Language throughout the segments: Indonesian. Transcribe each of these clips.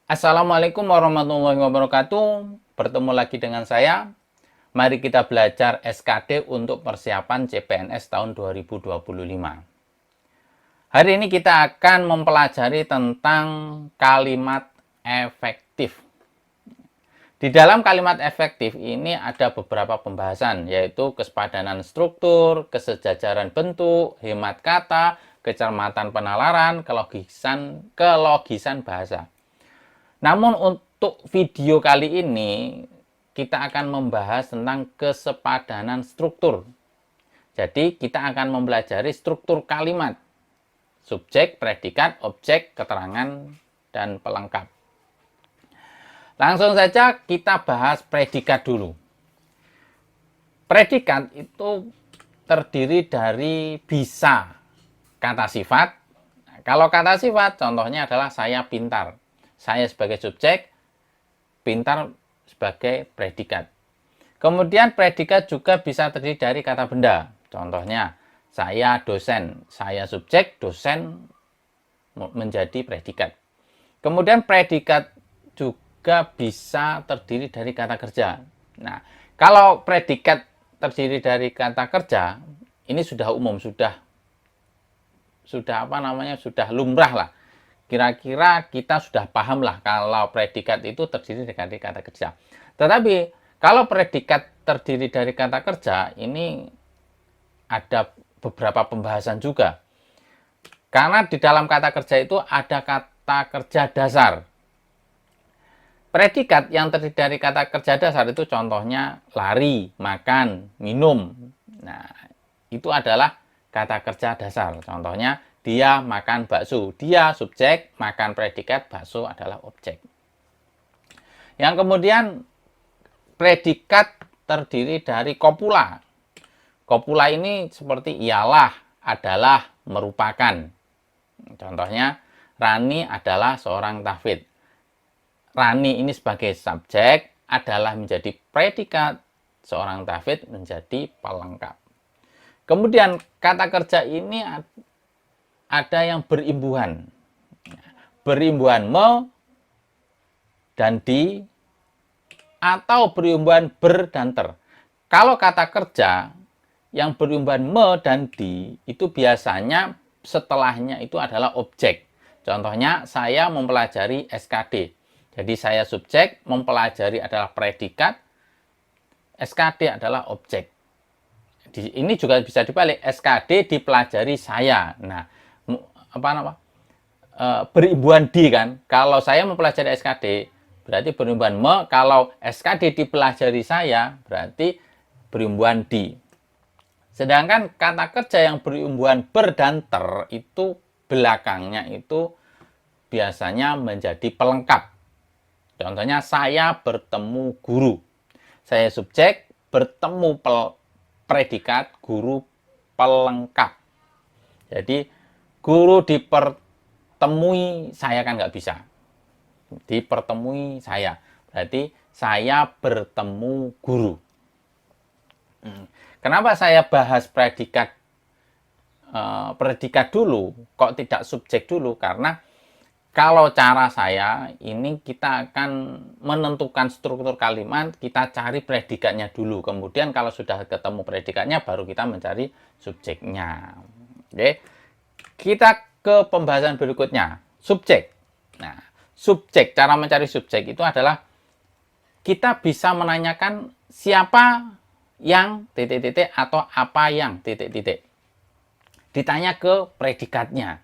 Assalamualaikum warahmatullahi wabarakatuh. Bertemu lagi dengan saya. Mari kita belajar SKD untuk persiapan CPNS tahun 2025. Hari ini kita akan mempelajari tentang kalimat efektif. Di dalam kalimat efektif ini ada beberapa pembahasan, yaitu kesepadanan struktur, kesejajaran bentuk, hemat kata, kecermatan penalaran, kelogisan bahasa. Namun untuk video kali ini kita akan membahas tentang kesepadanan struktur. Jadi kita akan mempelajari struktur kalimat, subjek, predikat, objek, keterangan, dan pelengkap. Langsung saja kita bahas predikat dulu. Predikat itu terdiri dari bisa kata sifat. Kalau kata sifat contohnya adalah saya pintar. Saya sebagai subjek, pintar sebagai predikat. Kemudian predikat juga bisa terdiri dari kata benda. Contohnya, saya dosen. Saya subjek, dosen menjadi predikat. Kemudian predikat juga bisa terdiri dari kata kerja. Nah, kalau predikat terdiri dari kata kerja, ini sudah umum, sudah lumrah lah. Kira-kira kita sudah paham lah kalau predikat itu terdiri dari kata kerja. Tetapi kalau predikat terdiri dari kata kerja, ini ada beberapa pembahasan juga. Karena di dalam kata kerja itu ada kata kerja dasar. Predikat yang terdiri dari kata kerja dasar itu contohnya lari, makan, minum. Nah, itu adalah kata kerja dasar. Contohnya, dia makan bakso. Dia subjek, makan predikat, bakso adalah objek. Yang kemudian, predikat terdiri dari kopula. Kopula ini seperti ialah, adalah, merupakan. Contohnya, Rani adalah seorang tahfidz. Rani ini sebagai subjek adalah menjadi predikat, seorang tahfidz menjadi pelengkap. Kemudian kata kerja ini ada yang berimbuhan. Berimbuhan me dan di atau berimbuhan ber dan ter. Kalau kata kerja yang berimbuhan me dan di itu biasanya setelahnya itu adalah objek. Contohnya saya mempelajari SKD. Jadi saya subjek, mempelajari adalah predikat, SKD adalah objek. Ini juga bisa dibalik, SKD dipelajari saya. Nah, berimbuhan di kan. Kalau saya mempelajari SKD, berarti berimbuhan me. Kalau SKD dipelajari saya, berarti berimbuhan di. Sedangkan kata kerja yang berimbuhan ber dan ter itu belakangnya itu biasanya menjadi pelengkap. Contohnya saya bertemu guru. Saya subjek, bertemu predikat, guru pelengkap. Jadi guru dipertemui, saya kan nggak bisa. Dipertemui saya. Berarti saya bertemu guru. Kenapa saya bahas predikat dulu, kok tidak subjek dulu? Karena kalau cara saya, ini kita akan menentukan struktur kalimat, kita cari predikatnya dulu. Kemudian kalau sudah ketemu predikatnya, baru kita mencari subjeknya. Oke, kita ke pembahasan berikutnya, subjek. Nah, subjek, cara mencari subjek itu adalah kita bisa menanyakan siapa yang titik-titik atau apa yang titik-titik. Ditanya ke predikatnya.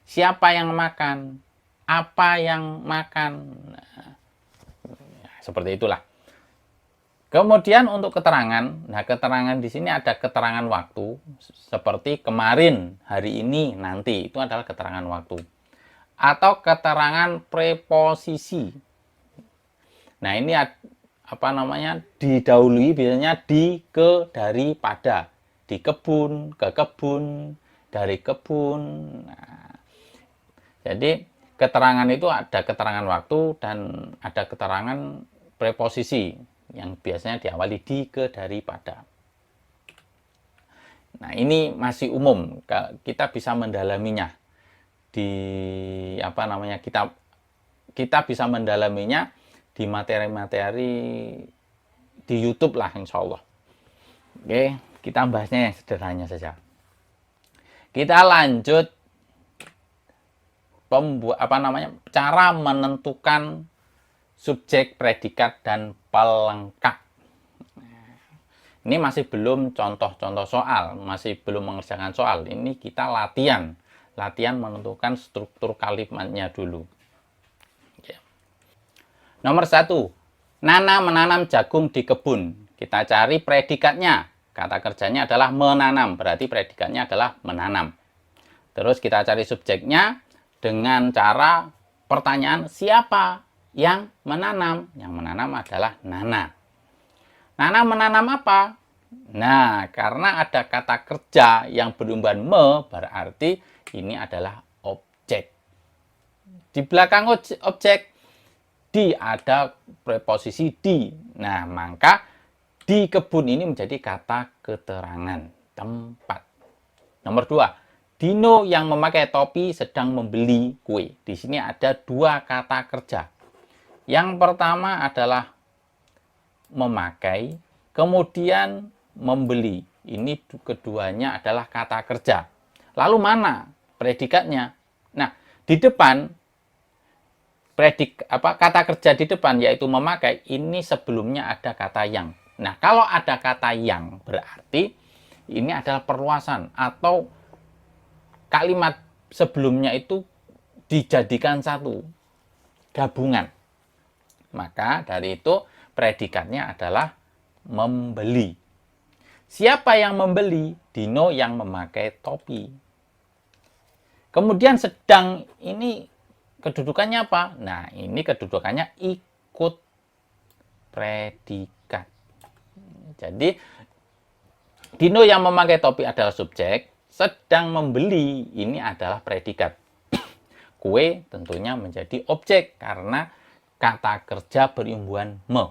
Siapa yang makan? Apa yang makan? Nah, seperti itulah. Kemudian untuk keterangan, nah keterangan di sini ada keterangan waktu, seperti kemarin, hari ini, nanti, itu adalah keterangan waktu. Atau keterangan preposisi. Nah ini didahului biasanya di, ke, dari, pada. Di kebun, ke kebun, dari kebun. Nah, jadi keterangan itu ada keterangan waktu dan ada keterangan preposisi yang biasanya diawali di, ke, dari, pada. Nah, ini masih umum, kita bisa mendalaminya di kita kita bisa mendalaminya di materi-materi di YouTube lah, insya Allah. Oke, kita bahasnya yang sederhana saja. Kita lanjut cara menentukan subjek, predikat, dan pelengkap. Ini masih belum contoh-contoh soal, masih belum mengerjakan soal. Ini kita latihan menentukan struktur kalimatnya dulu. Nomor 1, Nana menanam jagung di kebun. Kita cari predikatnya. Kata kerjanya adalah menanam, berarti predikatnya adalah menanam. Terus kita cari subjeknya dengan cara pertanyaan siapa yang menanam. Yang menanam adalah Nana. Nana menanam apa? Nah, karena ada kata kerja yang berumban me, berarti ini adalah objek. Di belakang objek di ada preposisi di. Nah, maka di kebun ini menjadi kata keterangan tempat. Nomor 2, Dino yang memakai topi sedang membeli kue. Di sini ada dua kata kerja. Yang pertama adalah memakai, kemudian membeli. Ini keduanya adalah kata kerja. Lalu mana predikatnya? Nah, di depan kata kerja di depan yaitu memakai, ini sebelumnya ada kata yang. Nah, kalau ada kata yang berarti ini adalah perluasan atau kalimat sebelumnya itu dijadikan satu, gabungan. Maka dari itu predikatnya adalah membeli. Siapa yang membeli? Dino yang memakai topi. Kemudian sedang ini kedudukannya apa? Nah, ini kedudukannya ikut predikat. Jadi, Dino yang memakai topi adalah subjek, sedang membeli ini adalah predikat. Kue tentunya menjadi objek karena kata kerja berimbuhan me.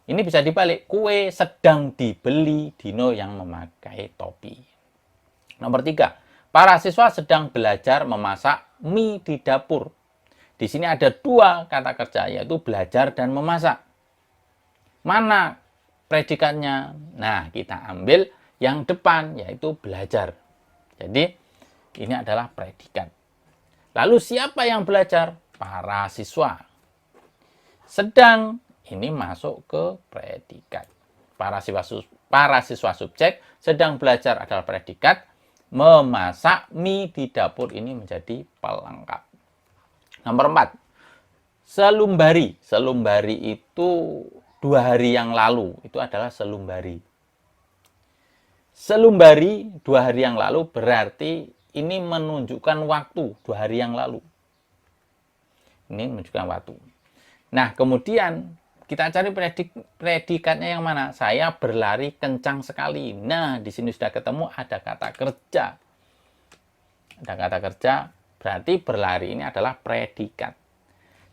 Ini bisa dibalik, kue sedang dibeli Dino yang memakai topi. Nomor 3, para siswa sedang belajar memasak mie di dapur. Di sini ada dua kata kerja, yaitu belajar dan memasak. Mana predikatnya? Nah, kita ambil yang depan, yaitu belajar. Jadi, ini adalah predikat. Lalu siapa yang belajar? Para siswa. Sedang, ini masuk ke predikat. Para siswa subjek, sedang belajar adalah predikat. Memasak mie di dapur ini menjadi pelengkap. Nomor 4, selumbari. Selumbari itu 2 hari yang lalu. Itu adalah selumbari. Selumbari 2 hari yang lalu berarti ini menunjukkan waktu 2 hari yang lalu. Ini menunjukkan waktu. Nah, kemudian kita cari predikatnya yang mana? Saya berlari kencang sekali. Nah, di sini sudah ketemu ada kata kerja. Ada kata kerja, berarti berlari ini adalah predikat.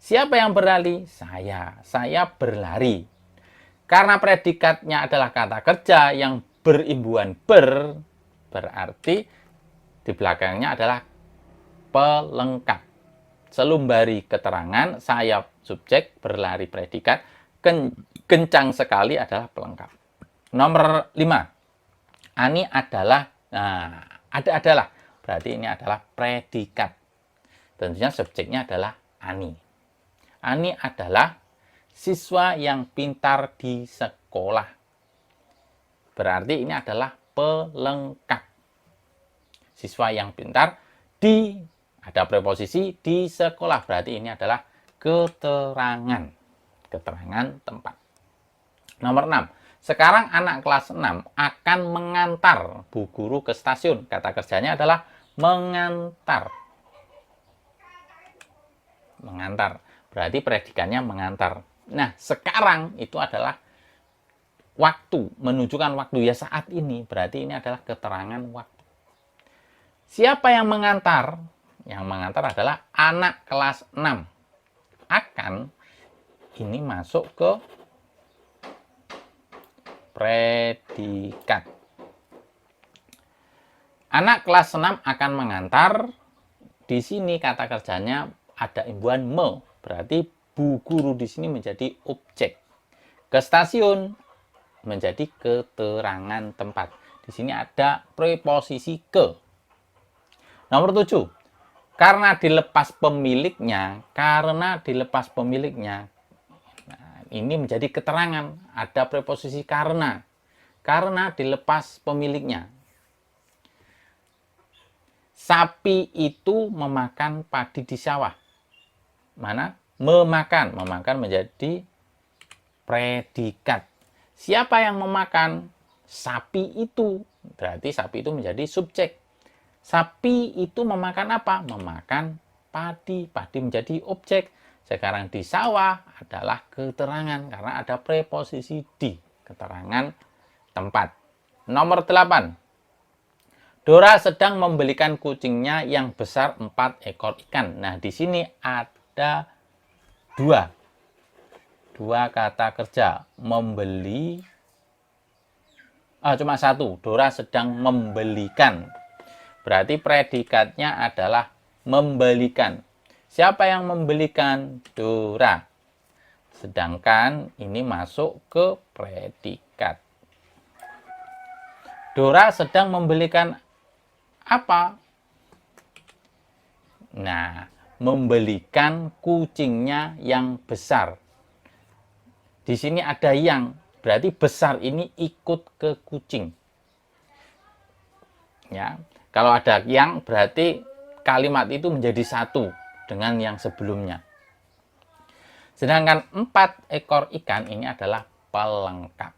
Siapa yang berlari? Saya. Saya berlari. Karena predikatnya adalah kata kerja yang berimbuhan ber, berarti di belakangnya adalah pelengkap. Selumbari keterangan, saya subjek, berlari predikat, kencang sekali adalah pelengkap. Nomor 5, Ani adalah, nah, adalah, berarti ini adalah predikat. Tentunya subjeknya adalah Ani. Ani adalah siswa yang pintar di sekolah. Berarti ini adalah pelengkap. Siswa yang pintar ada preposisi di sekolah. Berarti ini adalah keterangan. Keterangan tempat. Nomor 6. Sekarang anak kelas 6 akan mengantar Bu Guru ke stasiun. Kata kerjanya adalah mengantar. Mengantar. Berarti predikannya mengantar. Nah, sekarang itu adalah waktu, menunjukkan waktu ya saat ini. Berarti ini adalah keterangan waktu. Siapa yang mengantar? Yang mengantar adalah anak kelas 6. Akan ini masuk ke predikat. Anak kelas 6 akan mengantar. Di sini kata kerjanya ada imbuhan me, berarti Bu Guru di sini menjadi objek. Ke stasiun menjadi keterangan tempat. Di sini ada preposisi ke. Nomor 7. Karena dilepas pemiliknya, Nah, ini menjadi keterangan, ada preposisi karena. Karena dilepas pemiliknya. Sapi itu memakan padi di sawah. Mana? Memakan. Memakan menjadi predikat. Siapa yang memakan? Sapi itu. Berarti sapi itu menjadi subjek. Sapi itu memakan apa? Memakan padi. Padi menjadi objek. Sekarang di sawah adalah keterangan karena ada preposisi di, keterangan tempat. Nomor 8. Dora sedang membelikan kucingnya yang besar 4 ekor ikan. Nah, di sini ada dua kata kerja. Membeli. Cuma satu. Dora sedang membelikan. Berarti predikatnya adalah membelikan. Siapa yang membelikan? Dora. Sedangkan ini masuk ke predikat. Dora sedang membelikan apa? Nah, membelikan kucingnya yang besar. Di sini ada yang, berarti besar ini ikut ke kucing. Ya, kalau ada yang berarti kalimat itu menjadi satu dengan yang sebelumnya. Sedangkan 4 ekor ikan ini adalah pelengkap.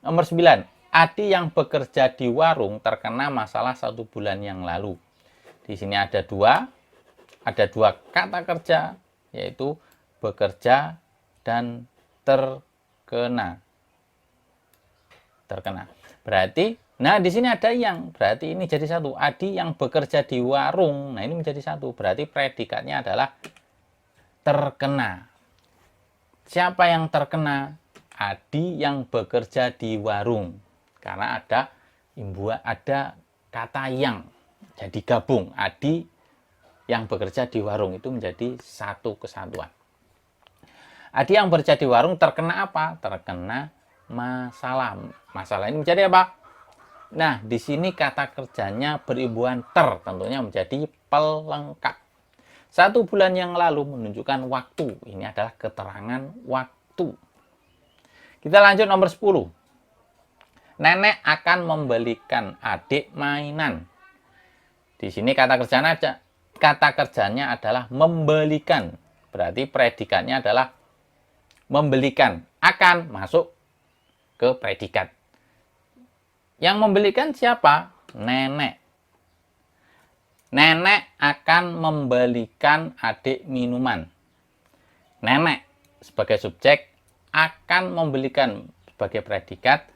Nomor 9. Adi yang bekerja di warung terkena masalah 1 bulan yang lalu. Di sini ada dua kata kerja, yaitu bekerja dan terkena. Berarti, nah di sini ada yang, berarti ini jadi satu. Adi yang bekerja di warung, nah ini menjadi satu. Berarti predikatnya adalah terkena. Siapa yang terkena? Adi yang bekerja di warung. Karena ada kata yang, jadi gabung. Adi yang bekerja di warung itu menjadi satu kesatuan. Adi yang bekerja di warung terkena apa? Terkena masalah. Masalah ini menjadi apa? Nah, di sini kata kerjanya berimbuhan ter, tentunya menjadi pelengkap. 1 bulan yang lalu menunjukkan waktu. Ini adalah keterangan waktu. Kita lanjut nomor 10. Nenek akan membelikan adik mainan. Di sini kata kerjanya adalah membelikan. Berarti predikatnya adalah membelikan. Akan masuk ke predikat. Yang membelikan siapa? Nenek. Nenek akan membelikan adik minuman. Nenek sebagai subjek, akan membelikan sebagai predikat,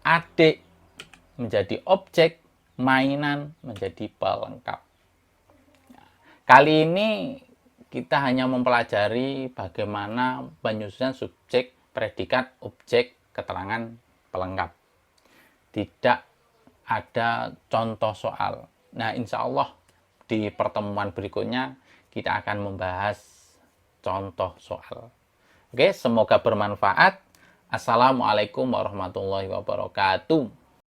adik menjadi objek, mainan menjadi pelengkap. Kali ini kita hanya mempelajari bagaimana penyusunan subjek, predikat, objek, keterangan pelengkap. Tidak ada contoh soal. Nah, insya Allah di pertemuan berikutnya kita akan membahas contoh soal. Oke, semoga bermanfaat. Assalamualaikum warahmatullahi wabarakatuh.